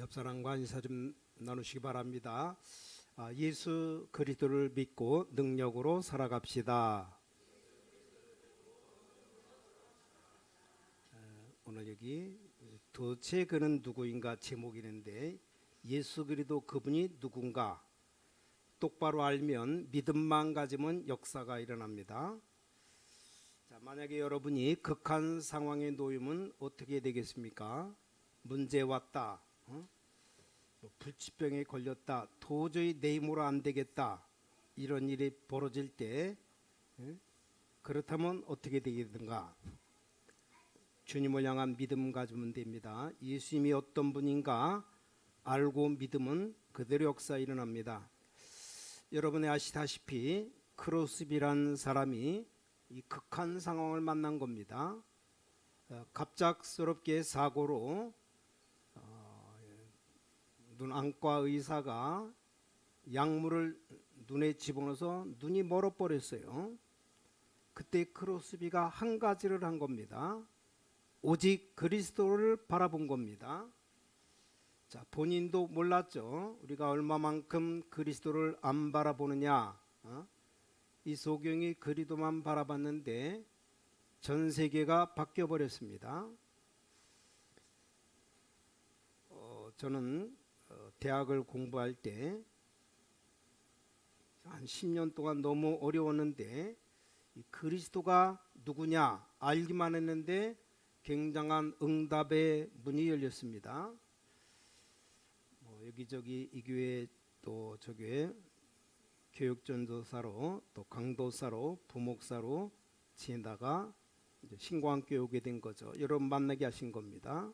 옆사람과 인사 좀 나누시기 바랍니다. 예수 그리스도를 믿고 능력으로 살아갑시다. 오늘 여기 도대체 그는 누구인가 제목이 있는데, 예수 그리스도 그분이 누군가 똑바로 알면, 믿음만 가지면 역사가 일어납니다. 자, 만약에 여러분이 극한 상황에 놓이면 어떻게 되겠습니까? 문제 왔다, 불치병에 걸렸다, 도저히 내 힘으로 안 되겠다, 이런 일이 벌어질 때, 그렇다면 어떻게 되겠는가? 주님을 향한 믿음 가지면 됩니다. 예수님이 어떤 분인가 알고 믿으면 그대로 역사 일어납니다. 여러분이 아시다시피 크로스비라는 사람이 이 극한 상황을 만난 겁니다. 갑작스럽게 사고로 눈안과 의사가 약물을 눈에 집어넣어서 눈이 멀어버렸어요. 그때 크로스비가 한 가지를 한 겁니다. 오직 그리스도를 바라본 겁니다. 자, 본인도 몰랐죠. 우리가 얼마만큼 그리스도를 안 바라보느냐. 이 소경이 그리스도만 바라봤는데 전 세계가 바뀌어 버렸습니다. 저는 대학을 공부할 때 한 10년 동안 너무 어려웠는데, 이 그리스도가 누구냐 알기만 했는데 굉장한 응답의 문이 열렸습니다. 여기저기 이 교회 또 저 교회 교육전도사로 또 강도사로 부목사로 지내다가 이제 신광교회 오게 된 거죠. 여러분 만나게 하신 겁니다.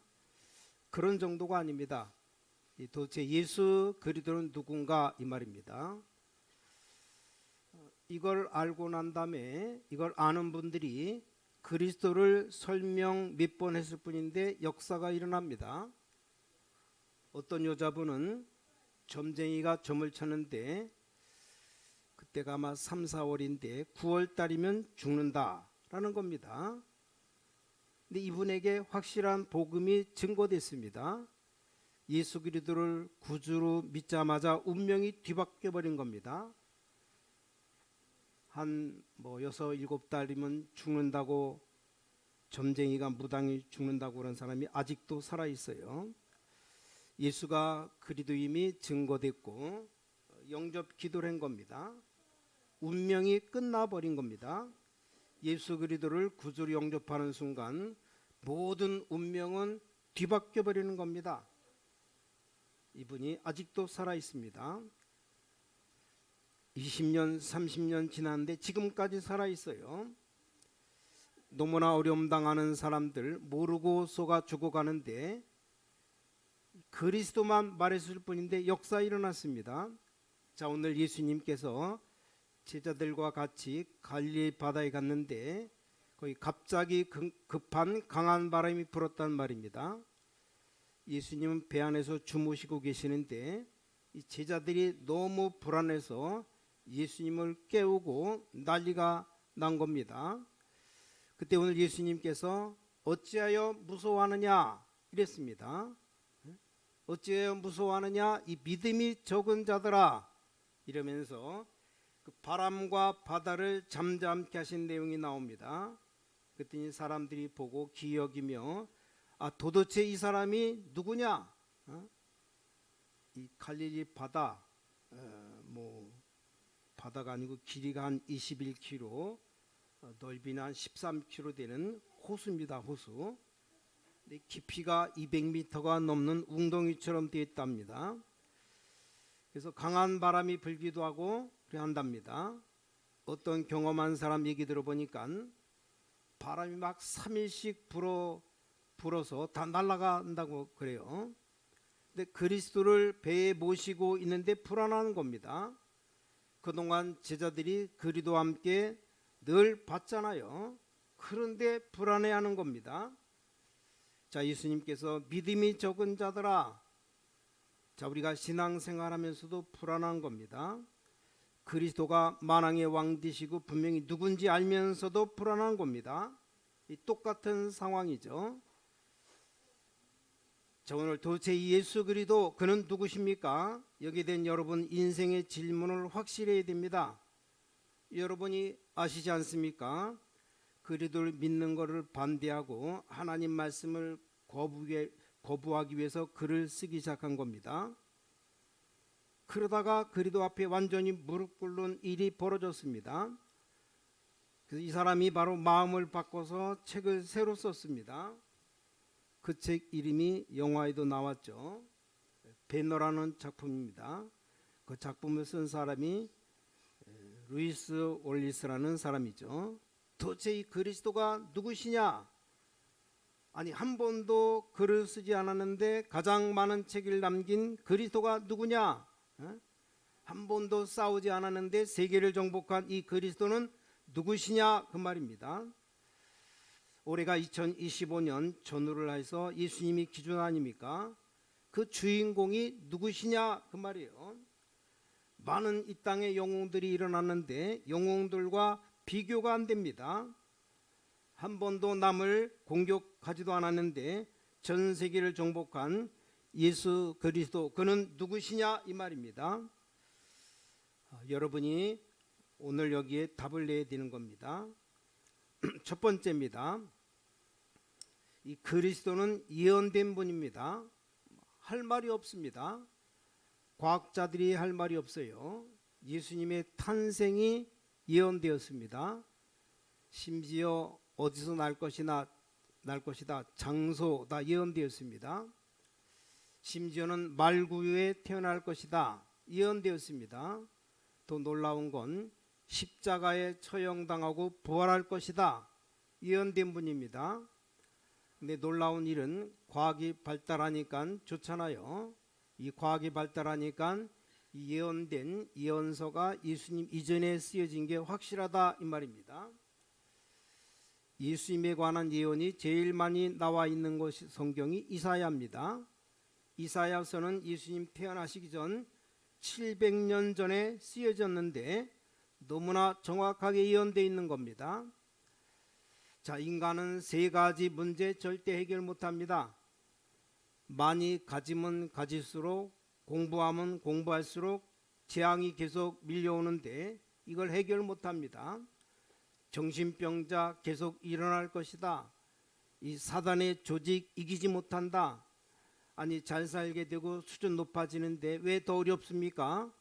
그런 정도가 아닙니다. 도대체 예수 그리스도는 누군가 이 말입니다. 이걸 알고 난 다음에 이걸 아는 분들이 그리스도를 설명 몇 번 했을 뿐인데 역사가 일어납니다. 어떤 여자분은 점쟁이가 점을 쳤는데 그때가 아마 3, 4월인데 9월 달이면 죽는다라는 겁니다. 근데 이분에게 확실한 복음이 증거됐습니다. 예수 그리스도를 구주로 믿자마자 운명이 뒤바뀌어 버린 겁니다. 한 6, 7달이면 죽는다고, 점쟁이가 무당이 죽는다고 그런 사람이 아직도 살아 있어요. 예수가 그리스도임이 증거됐고 영접 기도를 한 겁니다. 운명이 끝나버린 겁니다. 예수 그리스도를 구주로 영접하는 순간 모든 운명은 뒤바뀌어 버리는 겁니다. 이분이 아직도 살아 있습니다. 20년, 30년 지났는데 지금까지 살아 있어요. 너무나 어려움 당하는 사람들 모르고 속아 죽어가는데 그리스도만 말했을 뿐인데 역사 일어났습니다. 자, 오늘 예수님께서 제자들과 같이 갈릴리 바다에 갔는데 거기 갑자기 급한 강한 바람이 불었단 말입니다. 예수님은 배 안에서 주무시고 계시는데 이 제자들이 너무 불안해서 예수님을 깨우고 난리가 난 겁니다. 그때 오늘 예수님께서 어찌하여 무서워하느냐 이랬습니다. 어찌하여 무서워하느냐 이 믿음이 적은 자들아, 이러면서 그 바람과 바다를 잠잠케 하신 내용이 나옵니다. 그랬더니 사람들이 보고 기여기며 도대체 이 사람이 누구냐? 이 갈릴리 바다, 바다가 아니고 길이가 한 21km, 넓이는 한 13km 되는 호수입니다. 호수. 근데 깊이가 200m가 넘는 웅덩이처럼 되어 있답니다. 그래서 강한 바람이 불기도 하고 그래 한답니다. 어떤 경험한 사람 얘기 들어보니까 바람이 막 3일씩 불어서 다 날아간다고 그래요. 근데 그리스도를 배에 모시고 있는데 불안한 겁니다. 그동안 제자들이 그리스도와 함께 늘 봤잖아요. 그런데 불안해하는 겁니다. 자, 예수님께서 믿음이 적은 자들아, 자, 우리가 신앙생활하면서도 불안한 겁니다. 그리스도가 만왕의 왕 되시고 분명히 누군지 알면서도 불안한 겁니다. 이 똑같은 상황이죠. 자, 오늘 도대체 예수 그리스도 그는 누구십니까? 여기에 대한 여러분 인생의 질문을 확실히 해야 됩니다. 여러분이 아시지 않습니까? 그리스도를 믿는 것을 반대하고 하나님 말씀을 거부하기 위해서 글을 쓰기 시작한 겁니다. 그러다가 그리스도 앞에 완전히 무릎 꿇는 일이 벌어졌습니다. 그래서 이 사람이 바로 마음을 바꿔서 책을 새로 썼습니다. 그 책 이름이 영화에도 나왔죠. 배너라는 작품입니다. 그 작품을 쓴 사람이 루이스 올리스라는 사람이죠. 도대체 이 그리스도가 누구시냐? 아니, 한 번도 글을 쓰지 않았는데 가장 많은 책을 남긴 그리스도가 누구냐? 한 번도 싸우지 않았는데 세계를 정복한 이 그리스도는 누구시냐? 그 말입니다. 올해가 2025년 전후를 해서 예수님이 기준 아닙니까? 그 주인공이 누구시냐? 그 말이에요. 많은 이 땅의 영웅들이 일어났는데 영웅들과 비교가 안 됩니다. 한 번도 남을 공격하지도 않았는데 전 세계를 정복한 예수 그리스도, 그는 누구시냐? 이 말입니다. 여러분이 오늘 여기에 답을 내야 되는 겁니다. 첫 번째입니다. 이 그리스도는 예언된 분입니다. 할 말이 없습니다. 과학자들이 할 말이 없어요. 예수님의 탄생이 예언되었습니다. 심지어 어디서 날 것이다 장소 다 예언되었습니다. 심지어는 말구유에 태어날 것이다 예언되었습니다. 더 놀라운 건 십자가에 처형당하고 부활할 것이다 예언된 분입니다. 근데 놀라운 일은 과학이 발달하니까 좋잖아요. 이 과학이 발달하니까 이 예언된 예언서가 예수님 이전에 쓰여진 게 확실하다 이 말입니다. 예수님에 관한 예언이 제일 많이 나와 있는 것이 성경이 이사야입니다. 이사야서는 예수님 태어나시기 전 700년 전에 쓰여졌는데 너무나 정확하게 예언되어 있는 겁니다. 자, 인간은 세 가지 문제 절대 해결 못합니다. 많이 가지면 가질수록, 공부하면 공부할수록 재앙이 계속 밀려오는데 이걸 해결 못합니다. 정신병자 계속 일어날 것이다. 이 사단의 조직 이기지 못한다. 아니, 잘 살게 되고 수준 높아지는데 왜 더 어렵습니까?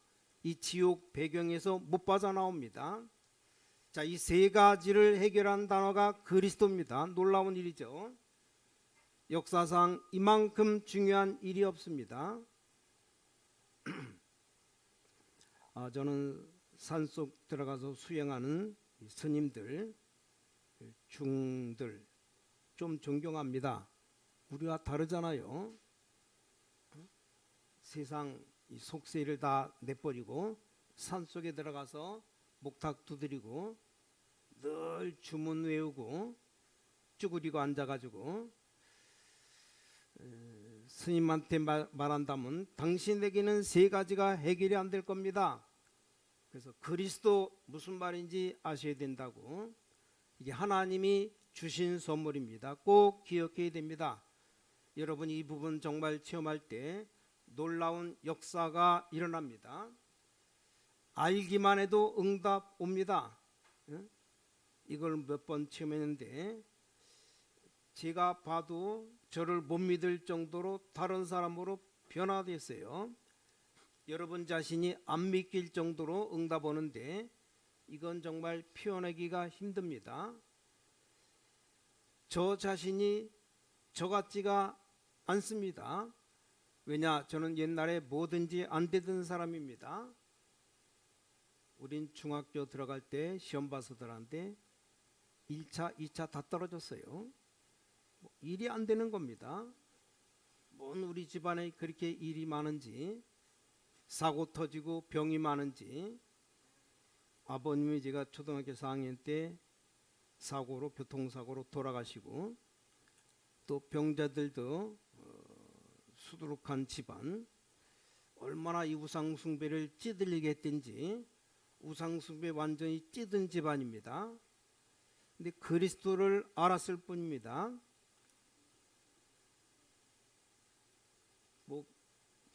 이 지옥 배경에서 못 빠져나옵니다. 자, 이 세 가지를 해결한 단어가 그리스도입니다. 놀라운 일이죠. 역사상 이만큼 중요한 일이 없습니다. 저는 산속 들어가서 수행하는 스님들, 중들 좀 존경합니다. 우리와 다르잖아요. 세상 속세를 다 내버리고 산속에 들어가서 목탁 두드리고 늘 주문 외우고 쭈그리고 앉아가지고 스님한테 말한다면 당신에게는 세 가지가 해결이 안 될 겁니다. 그래서 그리스도 무슨 말인지 아셔야 된다고. 이게 하나님이 주신 선물입니다. 꼭 기억해야 됩니다. 여러분이 이 부분 정말 체험할 때 놀라운 역사가 일어납니다. 알기만 해도 응답 옵니다. 이걸 몇 번 체험했는데 제가 봐도 저를 못 믿을 정도로 다른 사람으로 변화됐어요. 여러분 자신이 안 믿길 정도로 응답 오는데 이건 정말 표현하기가 힘듭니다. 저 자신이 저 같지가 않습니다. 왜냐, 저는 옛날에 뭐든지 안 되던 사람입니다. 우린 중학교 들어갈 때 시험 봐서 들어갔는데 1차, 2차 다 떨어졌어요. 일이 안 되는 겁니다. 뭔 우리 집안에 그렇게 일이 많은지, 사고 터지고 병이 많은지. 아버님이 제가 초등학교 4학년 때 사고로, 교통사고로 돌아가시고, 또 병자들도 수두룩한 집안, 얼마나 이 우상숭배를 찌들리게 했든지 우상숭배 완전히 찌든 집안입니다. 근데 그리스도를 알았을 뿐입니다.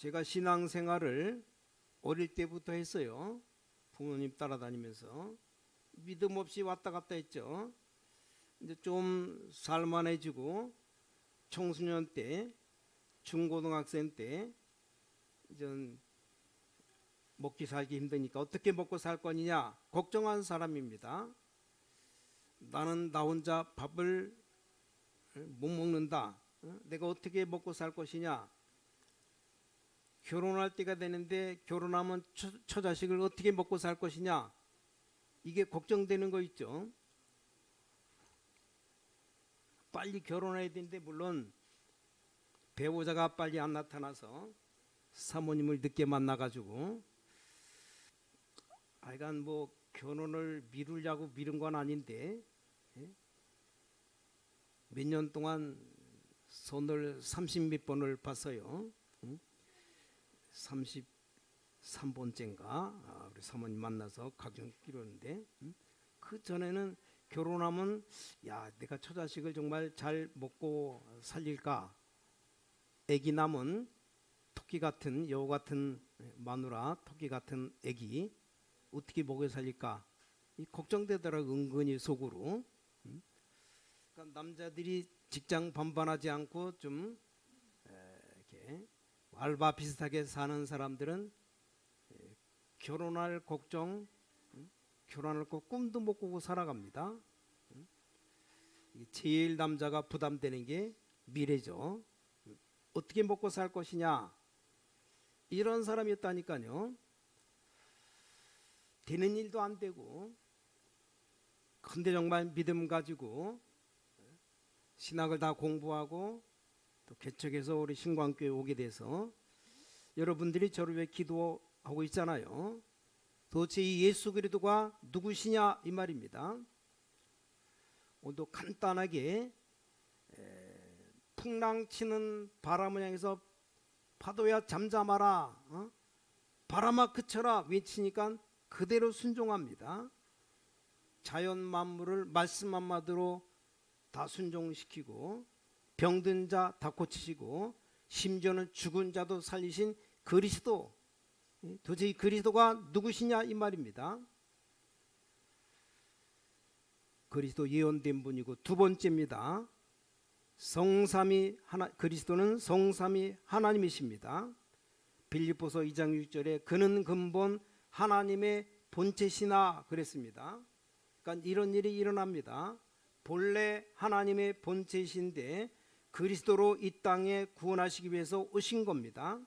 제가 신앙생활을 어릴 때부터 했어요. 부모님 따라다니면서 믿음 없이 왔다 갔다 했죠. 이제 좀 살만해지고 청소년 때, 중고등학생 때 이제 먹기 살기 힘드니까 어떻게 먹고 살 거냐 걱정한 사람입니다. 나는 나 혼자 밥을 못 먹는다. 내가 어떻게 먹고 살 것이냐. 결혼할 때가 되는데 결혼하면 처자식을 어떻게 먹고 살 것이냐. 이게 걱정되는 거 있죠. 빨리 결혼해야 되는데 물론 배우자가 빨리 안 나타나서 사모님을 늦게 만나가지고 하여간 뭐 결혼을 미루려고 미룬 건 아닌데 몇 년 동안 손을 30몇 번을 봤어요. 33번째인가 우리 사모님 만나서 가정 이루는데 그 전에는 결혼하면 야 내가 처자식을 정말 잘 먹고 살릴까. 애기 낳으면 토끼 같은 여우 같은 마누라 토끼 같은 애기 어떻게 먹여 살릴까 이 걱정되더라고 은근히 속으로. 그러니까 남자들이 직장 반반하지 않고 좀 이렇게 알바 비슷하게 사는 사람들은 결혼할 걱정, 결혼할 거 꿈도 못 꾸고 살아갑니다. 제일 남자가 부담되는 게 미래죠. 어떻게 먹고 살 것이냐 이런 사람이었다니까요. 되는 일도 안 되고 근데 정말 믿음 가지고 신학을 다 공부하고 또 개척해서 우리 신광교회 오게 돼서 여러분들이 저를 위해 기도하고 있잖아요. 도대체 이 예수 그리스도가 누구시냐 이 말입니다. 오늘도 간단하게 풍랑 치는 바람을 향해서 파도야 잠잠하라 바람아 그쳐라 외치니까 그대로 순종합니다. 자연 만물을 말씀 한마디로 다 순종시키고 병든 자 다 고치시고 심지어는 죽은 자도 살리신 그리스도. 도대체 이 그리스도가 누구시냐 이 말입니다. 그리스도 예언된 분이고 두 번째입니다. 성삼위 하나 그리스도는 성삼위 하나님이십니다. 빌립보서 2장 6절에 그는 근본 하나님의 본체시나 그랬습니다. 그러니까 이런 일이 일어납니다. 본래 하나님의 본체이신데 그리스도로 이 땅에 구원하시기 위해서 오신 겁니다.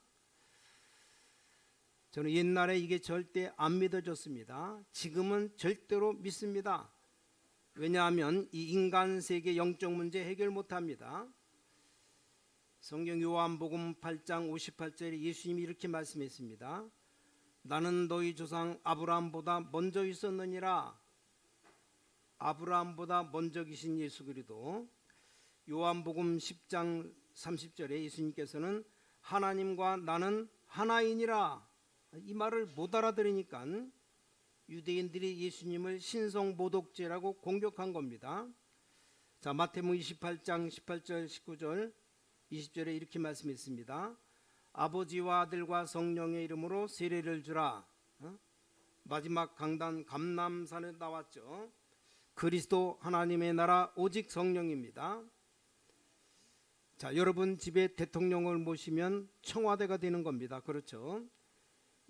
저는 옛날에 이게 절대 안 믿어졌습니다. 지금은 절대로 믿습니다. 왜냐하면 이 인간 세계 영적 문제 해결 못합니다. 성경 요한복음 8장 58절에 예수님이 이렇게 말씀했습니다. 나는 너희 조상 아브라함보다 먼저 있었느니라. 아브라함보다 먼저 계신 예수 그리스도. 요한복음 10장 30절에 예수님께서는 하나님과 나는 하나이니라. 이 말을 못 알아들으니까 유대인들이 예수님을 신성모독죄라고 공격한 겁니다. 자, 마태복음 28장 18절 19절 20절에 이렇게 말씀했습니다. 아버지와 아들과 성령의 이름으로 세례를 주라. 마지막 강단 감람산에 나왔죠. 그리스도 하나님의 나라 오직 성령입니다. 자, 여러분 집에 대통령을 모시면 청와대가 되는 겁니다. 그렇죠?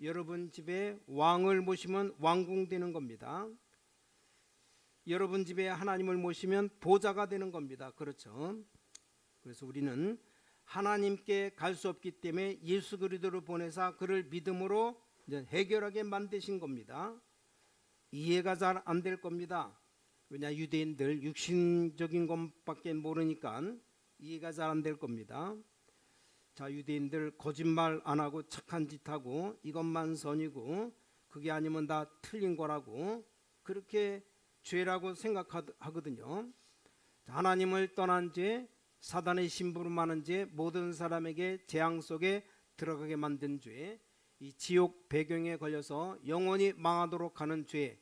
여러분 집에 왕을 모시면 왕궁 되는 겁니다. 여러분 집에 하나님을 모시면 보좌가 되는 겁니다. 그렇죠? 그래서 우리는 하나님께 갈 수 없기 때문에 예수 그리스도를 보내사 그를 믿음으로 이제 해결하게 만드신 겁니다. 이해가 잘 안 될 겁니다. 왜냐 유대인들 육신적인 것밖에 모르니까 이해가 잘 안 될 겁니다. 자, 유대인들 거짓말 안 하고 착한 짓 하고 이것만 선이고 그게 아니면 다 틀린 거라고 그렇게 죄라고 생각하거든요. 하나님을 떠난 죄, 사단의 심부름하는 죄, 모든 사람에게 재앙 속에 들어가게 만든 죄, 이 지옥 배경에 걸려서 영원히 망하도록 하는 죄,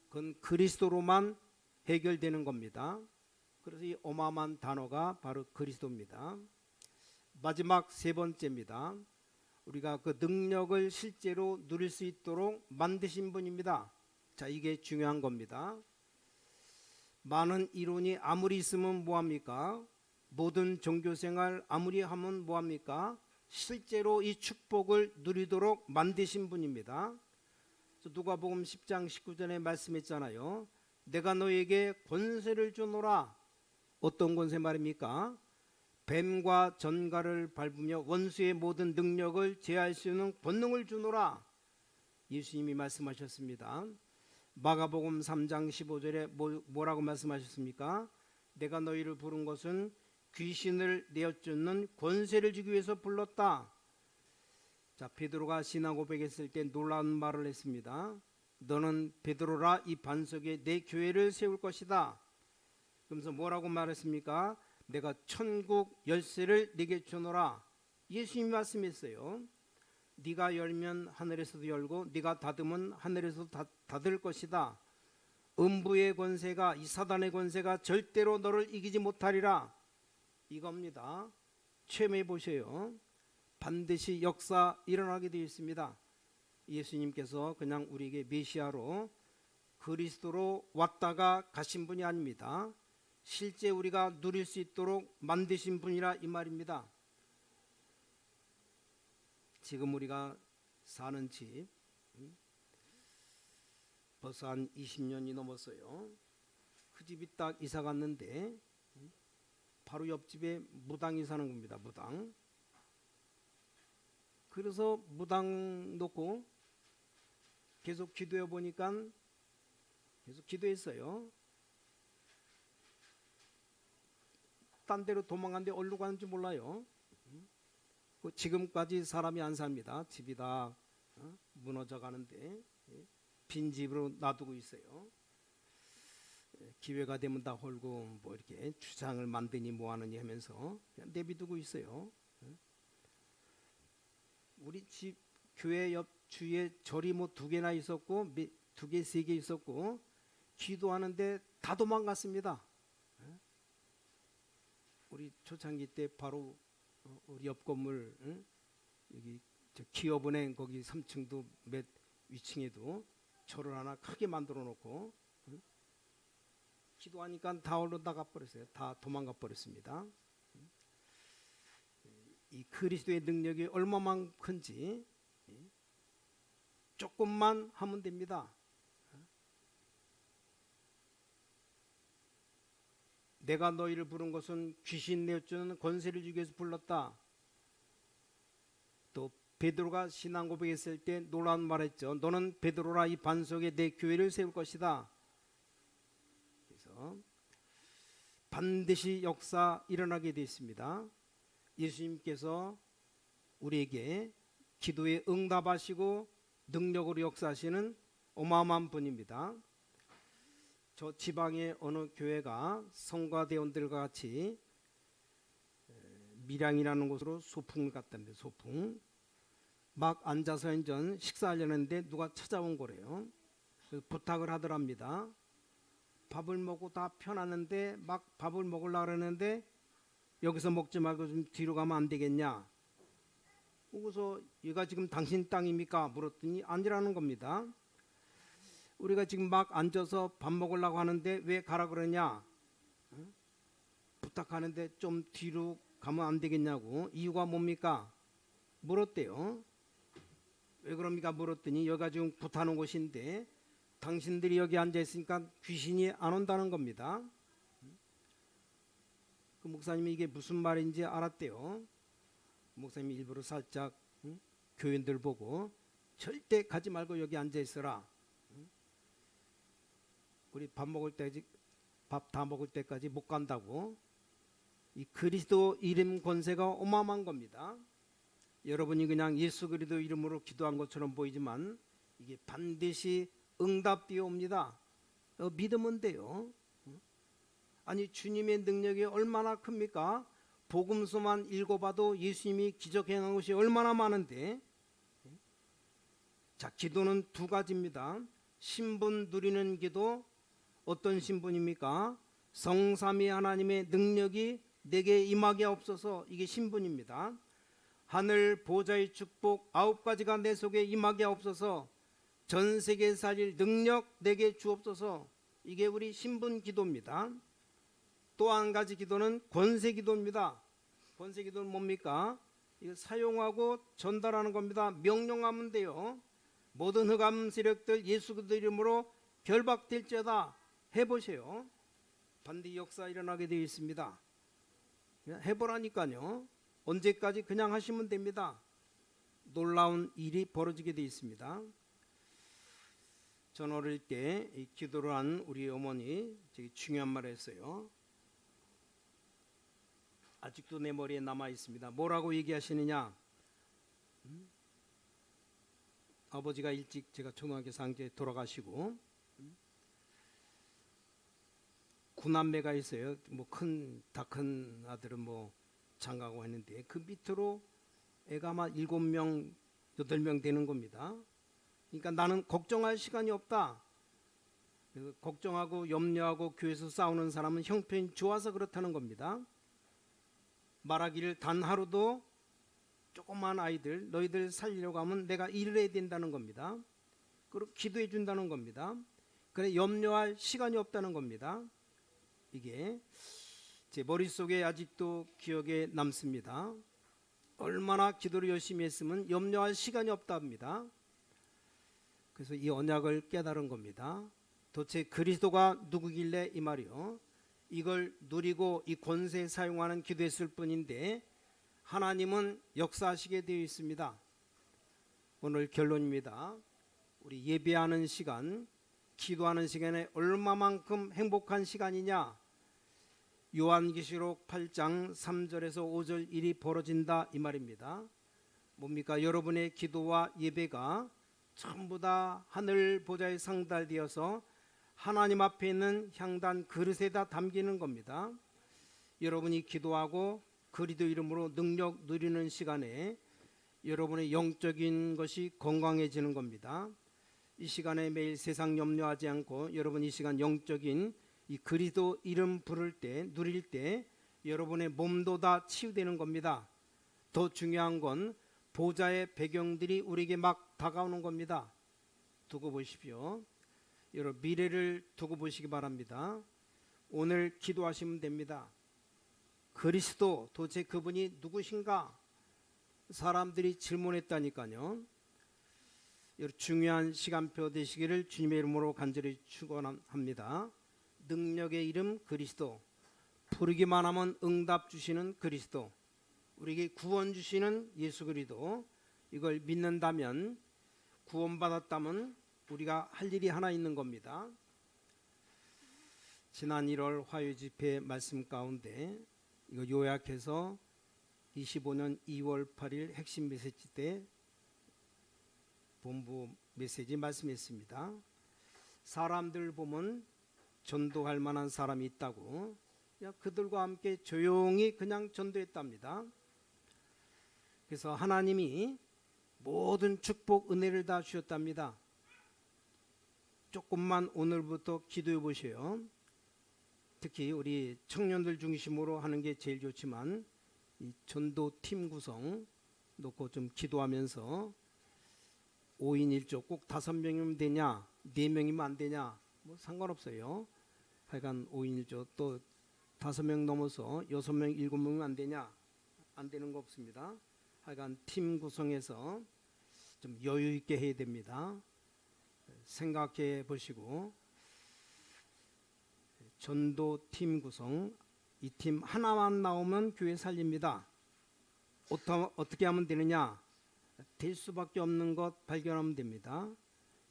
그건 그리스도로만 해결되는 겁니다. 그래서 이 어마어마한 단어가 바로 그리스도입니다. 마지막 세 번째입니다. 우리가 그 능력을 실제로 누릴 수 있도록 만드신 분입니다. 자, 이게 중요한 겁니다. 많은 이론이 아무리 있으면 뭐합니까? 모든 종교생활 아무리 하면 뭐합니까? 실제로 이 축복을 누리도록 만드신 분입니다. 누가복음 10장 19절에 말씀했잖아요. 내가 너에게 권세를 주노라. 어떤 권세 말입니까? 뱀과 전갈을 밟으며 원수의 모든 능력을 제할 수 있는 권능을 주노라. 예수님이 말씀하셨습니다. 마가복음 3장 15절에 뭐라고 말씀하셨습니까? 내가 너희를 부른 것은 귀신을 내어쫓는 권세를 주기 위해서 불렀다. 자, 베드로가 신앙 고백했을 때 놀라운 말을 했습니다. 너는 베드로라, 이 반석에 내 교회를 세울 것이다. 그러면서 뭐라고 말했습니까? 내가 천국 열쇠를 네게 주노라. 예수님이 말씀했어요. 네가 열면 하늘에서도 열고 네가 닫으면 하늘에서도 닫을 것이다. 음부의 권세가, 이 사단의 권세가 절대로 너를 이기지 못하리라. 이겁니다. 체험해 보세요. 반드시 역사 일어나게 되어 있습니다. 예수님께서 그냥 우리에게 메시아로 그리스도로 왔다가 가신 분이 아닙니다. 실제 우리가 누릴 수 있도록 만드신 분이라 이 말입니다. 지금 우리가 사는 집 벌써 한 20년이 넘었어요. 그 집이 딱 이사 갔는데 바로 옆집에 무당이 사는 겁니다. 무당. 그래서 무당 놓고 계속 기도해 보니까 계속 기도했어요. 딴 데로 도망갔는데 어디로 가는지 몰라요. 지금까지 사람이 안 삽니다. 집이 다 무너져 가는데 빈 집으로 놔두고 있어요. 기회가 되면 다 홀고 뭐 이렇게 주장을 만드니 뭐하느니 하면서 그냥 내비두고 있어요. 우리 집 교회 옆 주위에 절이 뭐 2개나 있었고 2개, 3개 있었고 기도하는데 다 도망갔습니다. 우리 초창기 때 바로 우리 옆 건물 여기 기업은행 거기 3층도 몇 위층에도 절을 하나 크게 만들어 놓고 기도하니까 다 얼른 나가 버렸어요. 다 도망가 버렸습니다. 이 그리스도의 능력이 얼마만 큰지 조금만 하면 됩니다. 내가 너희를 부른 것은 귀신 내어쫓는 권세를 주기 위해서 불렀다. 또 베드로가 신앙 고백했을 때 놀라운 말했죠. 너는 베드로라, 이 반석에 내 교회를 세울 것이다. 그래서 반드시 역사 일어나게 되어 있습니다. 예수님께서 우리에게 기도에 응답하시고 능력으로 역사하시는 어마어마한 분입니다. 저 지방의 어느 교회가 성가대원들과 같이 밀양이라는 곳으로 소풍을 갔답니다. 소풍. 막 앉아서 인전 식사하려는데 누가 찾아온 거래요. 그래서 부탁을 하더랍니다. 밥을 먹고 다 펴놨는데 막 밥을 먹으려고 그러는데 여기서 먹지 말고 좀 뒤로 가면 안 되겠냐. 그래서 얘가 지금 당신 땅입니까? 물었더니 아니라는 겁니다. 우리가 지금 막 앉아서 밥 먹으려고 하는데 왜 가라 그러냐. 부탁하는데 좀 뒤로 가면 안 되겠냐고. 이유가 뭡니까? 물었대요. 왜 그럽니까? 물었더니 여기가 지금 굿하는 곳인데 당신들이 여기 앉아 있으니까 귀신이 안 온다는 겁니다. 그 목사님이 이게 무슨 말인지 알았대요. 목사님이 일부러 살짝 교인들 보고 절대 가지 말고 여기 앉아 있어라. 우리 밥 먹을 때까지 밥 다 먹을 때까지 못 간다고. 이 그리스도 이름 권세가 어마어마한 겁니다. 여러분이 그냥 예수 그리스도 이름으로 기도한 것처럼 보이지만 이게 반드시 응답되어 옵니다. 믿으면 돼요. 아니 주님의 능력이 얼마나 큽니까? 복음서만 읽어봐도 예수님이 기적 행한 것이 얼마나 많은데. 자, 기도는 2가지입니다. 신분 누리는 기도. 어떤 신분입니까? 성삼위 하나님의 능력이 내게 임하게 없어서, 이게 신분입니다. 하늘 보좌의 축복 9가지가 내 속에 임하게 없어서 전 세계에 살릴 능력 내게 주옵소서. 이게 우리 신분 기도입니다. 또 한 가지 기도는 권세 기도입니다. 권세 기도는 뭡니까? 이거 사용하고 전달하는 겁니다. 명령하면 돼요. 모든 흑암 세력들 예수 그리스도 이름으로 결박될지어다. 해보세요. 반드시 역사 일어나게 되어 있습니다. 해보라니까요. 언제까지 그냥 하시면 됩니다. 놀라운 일이 벌어지게 되어 있습니다. 전 어릴 때 기도를 한 우리 어머니 되게 중요한 말을 했어요. 아직도 내 머리에 남아 있습니다. 뭐라고 얘기하시느냐? 아버지가 일찍 제가 초등학교 4학년 돌아가시고 구남매가 있어요. 뭐 다 큰 아들은 뭐 장가고 했는데 그 밑으로 애가 아마 7명, 8명 되는 겁니다. 그러니까 나는 걱정할 시간이 없다. 그래서 걱정하고 염려하고 교회에서 싸우는 사람은 형편이 좋아서 그렇다는 겁니다. 말하기를 단 하루도 조그만 아이들 너희들 살리려고 하면 내가 일을 해야 된다는 겁니다. 그리고 기도해 준다는 겁니다. 그래 염려할 시간이 없다는 겁니다. 이게 제 머릿속에 아직도 기억에 남습니다. 얼마나 기도를 열심히 했으면 염려할 시간이 없답니다. 그래서 이 언약을 깨달은 겁니다. 도대체 그리스도가 누구길래 이 말이요. 이걸 누리고 이 권세 사용하는 기도했을 뿐인데 하나님은 역사하시게 되어 있습니다. 오늘 결론입니다. 우리 예배하는 시간, 기도하는 시간에 얼마만큼 행복한 시간이냐? 요한계시록 8장 3절에서 5절 일이 벌어진다 이 말입니다. 뭡니까? 여러분의 기도와 예배가 전부 다 하늘 보좌에 상달되어서 하나님 앞에 있는 향단 그릇에다 담기는 겁니다. 여러분이 기도하고 그리스도 이름으로 능력 누리는 시간에 여러분의 영적인 것이 건강해지는 겁니다. 이 시간에 매일 세상 염려하지 않고 여러분 이 시간 영적인 이 그리스도 이름 부를 때 누릴 때 여러분의 몸도 다 치유되는 겁니다. 더 중요한 건 보좌의 배경들이 우리에게 막 다가오는 겁니다. 두고 보십시오. 여러분 미래를 두고 보시기 바랍니다. 오늘 기도하시면 됩니다. 그리스도 도대체 그분이 누구신가? 사람들이 질문했다니까요. 여러분 중요한 시간표 되시기를 주님의 이름으로 간절히 축원합니다. 능력의 이름 그리스도, 부르기만 하면 응답 주시는 그리스도, 우리에게 구원 주시는 예수 그리스도, 이걸 믿는다면 구원받았다면 우리가 할 일이 하나 있는 겁니다. 지난 1월 화요 집회 말씀 가운데 이거 요약해서 25년 2월 8일 핵심 메시지 때 본부 메시지 말씀했습니다. 사람들 보면 전도할 만한 사람이 있다고 그들과 함께 조용히 그냥 전도했답니다. 그래서 하나님이 모든 축복 은혜를 다 주셨답니다. 조금만 오늘부터 기도해 보세요. 특히 우리 청년들 중심으로 하는 게 제일 좋지만 이 전도팀 구성 놓고 좀 기도하면서 5인 1조 꼭 5명이면 되냐 4명이면 안 되냐 뭐 상관없어요. 하여간 5인 1조 또 5명 넘어서 6명 7명이면 안 되냐 안 되는 거 없습니다. 하여간 팀 구성해서 좀 여유 있게 해야 됩니다. 생각해 보시고 전도팀 구성 이 팀 하나만 나오면 교회 살립니다. 어떻게 하면 되느냐? 될 수밖에 없는 것 발견하면 됩니다.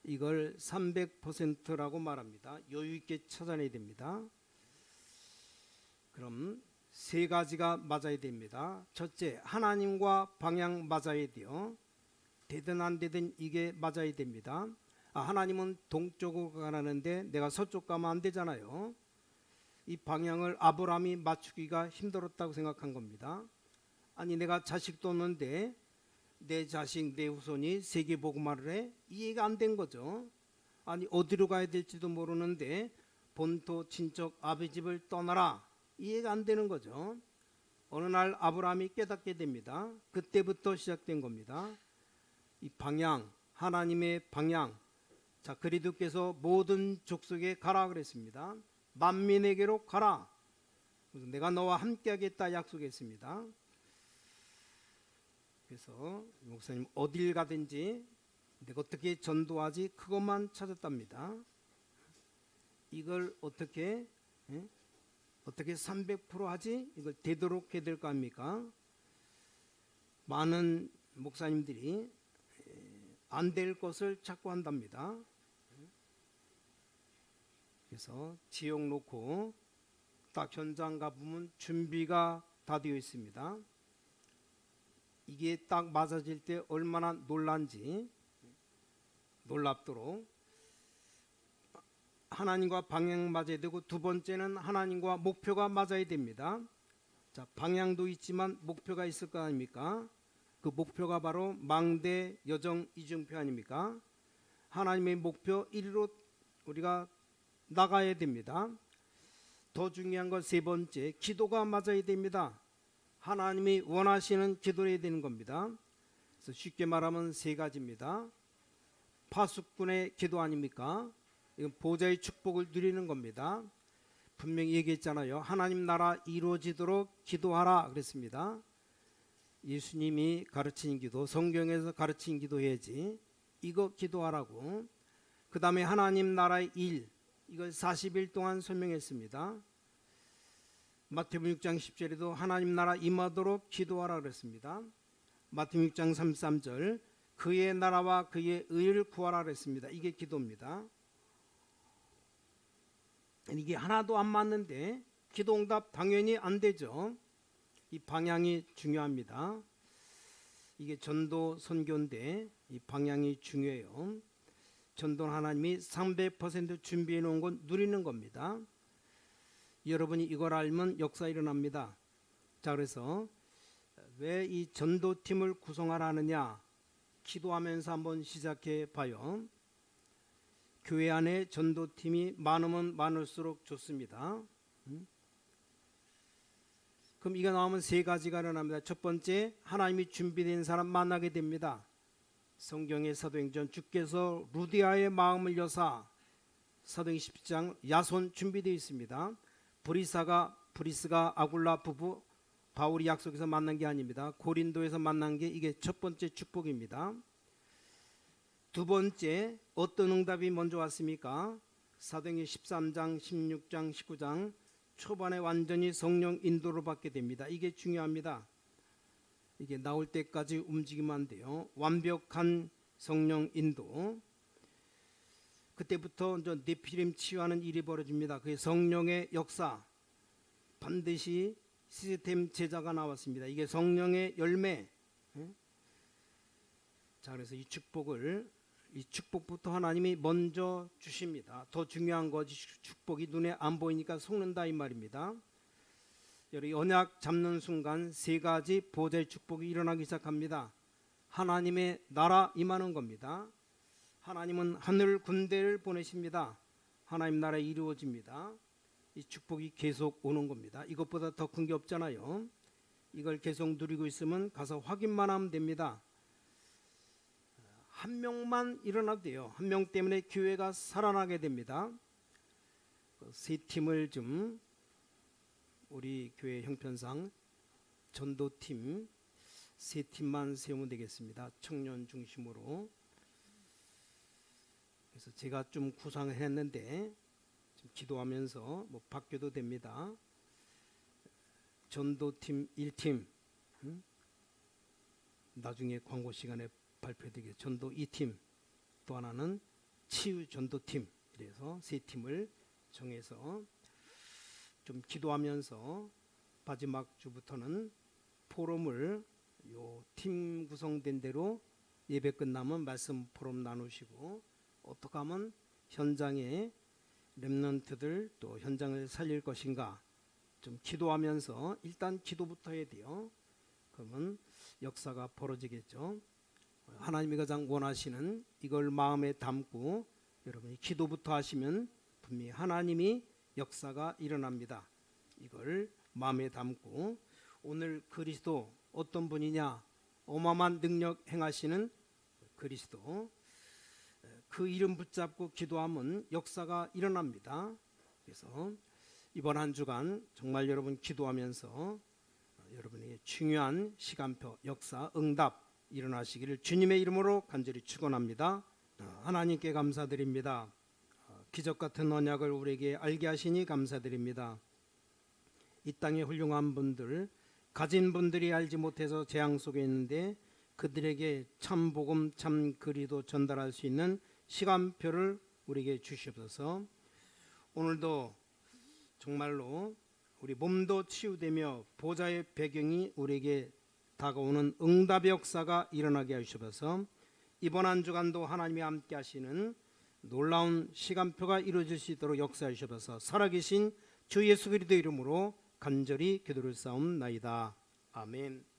이걸 300%라고 말합니다. 여유 있게 찾아내야 됩니다. 그럼 세 가지가 맞아야 됩니다. 첫째, 하나님과 방향 맞아야 돼요. 되든 안 되든 이게 맞아야 됩니다. 하나님은 동쪽으로 가라는데 내가 서쪽 가면 안 되잖아요. 이 방향을 아브라함이 맞추기가 힘들었다고 생각한 겁니다. 아니 내가 자식도 없는데 내 자식 내 후손이 세계 복음화를 해? 이해가 안 된 거죠. 아니 어디로 가야 될지도 모르는데 본토 친척 아버지 집을 떠나라 이해가 안 되는 거죠. 어느 날 아브라함이 깨닫게 됩니다. 그때부터 시작된 겁니다. 이 방향, 하나님의 방향. 자, 그리스도께서 모든 족속에 가라 그랬습니다. 만민에게로 가라. 그래서 내가 너와 함께하겠다 약속했습니다. 그래서 목사님 어딜 가든지 내가 어떻게 전도하지 그것만 찾았답니다. 이걸 어떻게 300% 하지? 이걸 되도록 해야 될 거 아닙니까? 많은 목사님들이 안 될 것을 자꾸 한답니다. 그래서 지역 놓고 딱 현장 가보면 준비가 다 되어 있습니다. 이게 딱 맞아질 때 얼마나 놀랍도록 하나님과 방향 맞아야 되고, 두 번째는 하나님과 목표가 맞아야 됩니다. 자, 방향도 있지만 목표가 있을 거 아닙니까? 그 목표가 바로 망대 여정 이중표 아닙니까? 하나님의 목표 1위로 우리가 나가야 됩니다. 더 중요한 건 세 번째, 기도가 맞아야 됩니다. 하나님이 원하시는 기도를 해야 되는 겁니다. 그래서 쉽게 말하면 세 가지입니다. 파수꾼의 기도 아닙니까? 이건 보좌의 축복을 누리는 겁니다. 분명히 얘기했잖아요. 하나님 나라 이루어지도록 기도하라 그랬습니다. 예수님이 가르친 기도, 성경에서 가르친 기도해야지. 이거 기도하라고. 그 다음에 하나님 나라의 일, 이걸 40일 동안 설명했습니다. 마태복음 6장 10절에도 하나님 나라 임하도록 기도하라 그랬습니다. 마태복음 6장 33절 그의 나라와 그의 의를 구하라 그랬습니다. 이게 기도입니다. 이게 하나도 안 맞는데 기도 응답 당연히 안 되죠. 이 방향이 중요합니다. 이게 전도 선교인데 이 방향이 중요해요. 전도는 하나님이 300% 준비해 놓은 건 누리는 겁니다. 여러분이 이걸 알면 역사 일어납니다. 자, 그래서 왜 이 전도팀을 구성하라느냐, 기도하면서 한번 시작해 봐요. 교회 안에 전도팀이 많으면 많을수록 좋습니다. 그럼 이거 나오면 세 가지가 일어납니다. 첫 번째, 하나님이 준비된 사람 만나게 됩니다. 성경의 사도행전 주께서 루디아의 마음을 여사, 사도행전 17장 야손 준비되어 있습니다. 브리스가 아굴라 부부 바울이 약속해서 만난 게 아닙니다. 고린도에서 만난 게 이게 첫 번째 축복입니다. 두 번째, 어떤 응답이 먼저 왔습니까? 사도행전 13장, 16장, 19장 초반에 완전히 성령 인도를 받게 됩니다. 이게 중요합니다. 이게 나올 때까지 움직이면 안 돼요. 완벽한 성령 인도. 그때부터 네피림 치유하는 일이 벌어집니다. 그게 성령의 역사. 반드시 시스템 제자가 나왔습니다. 이게 성령의 열매. 자, 그래서 이 축복부터 하나님이 먼저 주십니다. 더 중요한 것이 축복이 눈에 안 보이니까 속는다 이 말입니다. 여러분 언약 잡는 순간 세 가지 보좌의 축복이 일어나기 시작합니다. 하나님의 나라 임하는 겁니다. 하나님은 하늘 군대를 보내십니다. 하나님 나라 이루어집니다. 이 축복이 계속 오는 겁니다. 이것보다 더 큰 게 없잖아요. 이걸 계속 누리고 있으면 가서 확인만 하면 됩니다. 한 명만 일어나도 돼요. 한 명 때문에 교회가 살아나게 됩니다. 세 팀을 좀 우리 교회 형편상 전도팀 세 팀만 세우면 되겠습니다. 청년 중심으로. 그래서 제가 좀 구상을 했는데 좀 기도하면서 뭐 바뀌어도 됩니다. 전도팀 1팀, 나중에 광고 시간에 발표되게 전도 2팀, 또 하나는 치유 전도팀. 그래서 세 팀을 정해서 좀 기도하면서 마지막 주부터는 포럼을 요 팀 구성된 대로 예배 끝나면 말씀 포럼 나누시고 어떻게 하면 현장에 렘넌트들 또 현장을 살릴 것인가 좀 기도하면서 일단 기도부터 해야 돼요. 그러면 역사가 벌어지겠죠. 하나님이 가장 원하시는 이걸 마음에 담고 여러분이 기도부터 하시면 분명히 하나님이 역사가 일어납니다. 이걸 마음에 담고 오늘 그리스도 어떤 분이냐? 어마어마한 능력 행하시는 그리스도. 그 이름 붙잡고 기도하면 역사가 일어납니다. 그래서 이번 한 주간 정말 여러분 기도하면서 여러분에게 중요한 시간표, 역사, 응답 일어나시기를 주님의 이름으로 간절히 축원합니다. 하나님께 감사드립니다. 기적 같은 언약을 우리에게 알게 하시니 감사드립니다. 이 땅의 훌륭한 분들, 가진 분들이 알지 못해서 재앙 속에 있는데 그들에게 참 복음, 참 그리도 전달할 수 있는 시간표를 우리에게 주시옵소서. 오늘도 정말로 우리 몸도 치유되며 보좌의 배경이 우리에게 다가오는 응답의 역사가 일어나게 하시옵소서. 이번 한 주간도 하나님이 함께 하시는 놀라운 시간표가 이루어질 수 있도록 역사하시옵소서. 살아계신 주 예수 그리스도 이름으로 간절히 기도를 쌓옵나이다. 아멘.